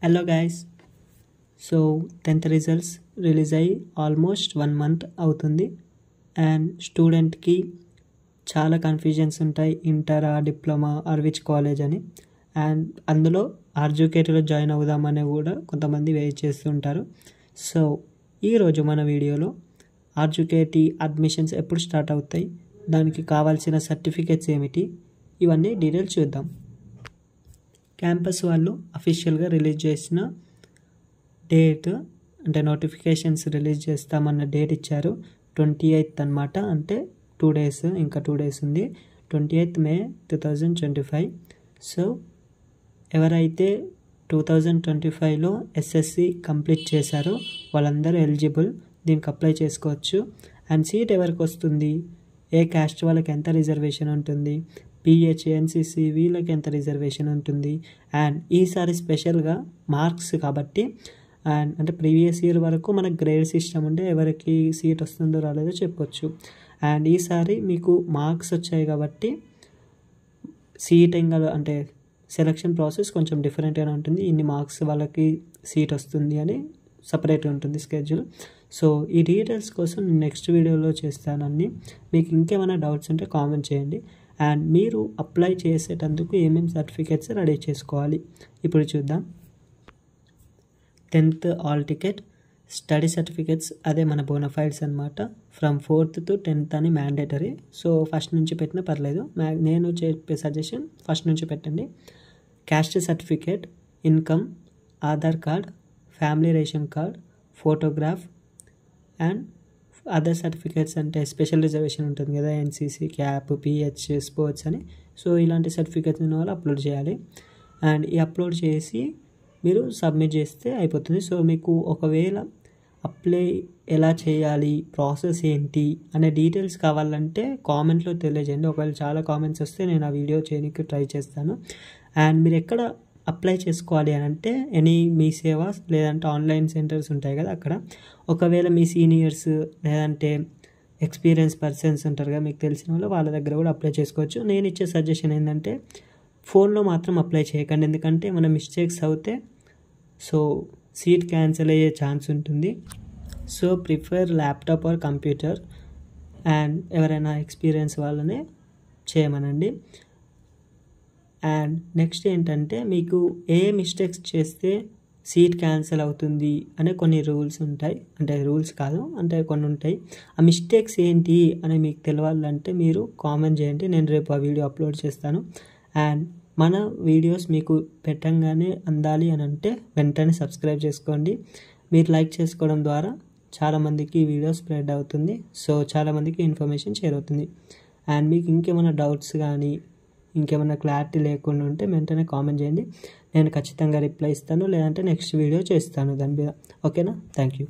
Hello guys. So 10th results release అయ్యి almost 1 month అవుతుంది. And స్టూడెంట్కి చాలా కన్ఫ్యూజన్స్ ఉంటాయి, ఇంటరా, డిప్లొమా ఆర్ విచ్ కాలేజ్ అని. అండ్ అందులో ఆర్జుకేటీలో జాయిన్ అవుదామని కూడా కొంతమంది వెయిట్ చేస్తుంటారు. సో ఈరోజు మన వీడియోలో ఆర్జుకేటీ అడ్మిషన్స్ ఎప్పుడు స్టార్ట్ అవుతాయి, దానికి కావాల్సిన సర్టిఫికేట్స్ ఏమిటి, ఇవన్నీ డీటెయిల్స్ చూద్దాం. క్యాంపస్ వాళ్ళు అఫీషియల్గా రిలీజ్ చేసిన డేట్ అంటే నోటిఫికేషన్స్ రిలీజ్ చేస్తామన్న డేట్ ఇచ్చారు 28th అనమాట. అంటే 2 days, ఇంకా 2 days ఉంది. 28th May 2025. సో ఎవరైతే 2025లో ఎస్ఎస్సి కంప్లీట్ చేశారో వాళ్ళందరూ ఎలిజిబుల్, దీనికి అప్లై చేసుకోవచ్చు. అండ్ సీట్ ఎవరికి వస్తుంది, ఏ క్యాస్ట్ వాళ్ళకి ఎంత రిజర్వేషన్ ఉంటుంది, పిహెచ్, ఎన్సిసి వీళ్ళకి ఎంత రిజర్వేషన్ ఉంటుంది. అండ్ ఈసారి స్పెషల్గా మార్క్స్ కాబట్టి, అండ్ అంటే ప్రీవియస్ ఇయర్ వరకు మనకు గ్రేడ్ సిస్టమ్ ఉంటే ఎవరికి సీట్ వస్తుందో రాలేదో చెప్పొచ్చు. అండ్ ఈసారి మీకు మార్క్స్ వచ్చాయి కాబట్టి సీటింగ్ అంటే సెలక్షన్ ప్రాసెస్ కొంచెం డిఫరెంట్గానే ఉంటుంది. ఇన్ని మార్క్స్ వాళ్ళకి సీట్ వస్తుంది అని సపరేట్గా ఉంటుంది స్కెడ్యూల్. సో ఈ డీటెయిల్స్ కోసం నేను నెక్స్ట్ వీడియోలో చేస్తానని. మీకు ఇంకేమైనా డౌట్స్ ఉంటే కామెంట్ చేయండి. అండ్ మీరు అప్లై చేసేటందుకు ఏమేమి సర్టిఫికేట్స్ రెడీ చేసుకోవాలి ఇప్పుడు చూద్దాం. 10th all ticket, study certificates, అదే మన బోనఫైడ్స్ అనమాట. ఫ్రమ్ 4th to 10th అని మ్యాండేటరీ. సో ఫస్ట్ నుంచి పెట్టినా పర్లేదు, నేను చెప్పే సజెషన్ ఫస్ట్ నుంచి పెట్టండి. Caste certificate, income, Aadhaar card, family ration card, photograph and other certificates అంటే స్పెషల్ రిజర్వేషన్ ఉంటుంది కదా, ఎన్సిసి, క్యాప్, పిహెచ్, స్పోర్ట్స్ అని. సో ఇలాంటి సర్టిఫికేట్స్ ఉన్న వాళ్ళు అప్లోడ్ చేయాలి. అండ్ ఈ అప్లోడ్ చేసి మీరు సబ్మిట్ చేస్తే అయిపోతుంది. సో మీకు ఒకవేళ అప్లై ఎలా చేయాలి, ప్రాసెస్ ఏంటి అనే డీటెయిల్స్ కావాలంటే కామెంట్లో తెలియజేయండి. ఒకవేళ చాలా కామెంట్స్ వస్తే నేను ఆ వీడియో చేయడానికి ట్రై చేస్తాను. అండ్ మీరు ఎక్కడ అప్లై చేసుకోవాలి అని అంటే మీ సేవ లేదంటే ఆన్లైన్ సెంటర్స్ ఉంటాయి కదా అక్కడ. ఒకవేళ మీ సీనియర్స్ లేదంటే ఎక్స్పీరియన్స్ పర్సన్స్ ఉంటారు కదా, మీకు తెలిసిన వాళ్ళ దగ్గర కూడా అప్లై చేసుకోవచ్చు. నేను ఇచ్చే సజెషన్ ఏంటంటే ఫోన్లో మాత్రం అప్లై చేయకండి, ఎందుకంటే మన మిస్టేక్స్ అవుతే సో సీట్ క్యాన్సిల్ అయ్యే ఛాన్స్ ఉంటుంది. So prefer laptop or computer. And ఎవరైనా ఎక్స్పీరియన్స్ వాళ్ళనే చేయమనండి. అండ్ నెక్స్ట్ ఏంటంటే మీకు ఏ మిస్టేక్స్ చేస్తే సీట్ క్యాన్సిల్ అవుతుంది అనే కొన్ని రూల్స్ ఉంటాయి. అంటే రూల్స్ కాదు, అంటే కొన్ని ఉంటాయి. ఆ మిస్టేక్స్ ఏంటి అని మీకు తెలియాలంటే మీరు కామెంట్ చేయండి, నేను రేపు ఆ వీడియో అప్లోడ్ చేస్తాను. అండ్ మన వీడియోస్ మీకు పెట్టంగానే అందాలి అని అంటే వెంటనే సబ్స్క్రైబ్ చేసుకోండి. మీరు లైక్ చేసుకోవడం ద్వారా చాలామందికి ఈ వీడియో స్ప్రెడ్ అవుతుంది. సో చాలామందికి ఇన్ఫర్మేషన్ షేర్ అవుతుంది. అండ్ మీకు ఇంకేమైనా డౌట్స్ కానీ ఇంకేమైనా క్లారిటీ లేకుండా ఉంటే వెంటనే కామెంట్ చేయండి, నేను ఖచ్చితంగా రిప్లై ఇస్తాను, లేదంటే నెక్స్ట్ వీడియో చేస్తాను దాని మీద. ఓకేనా? Thank you.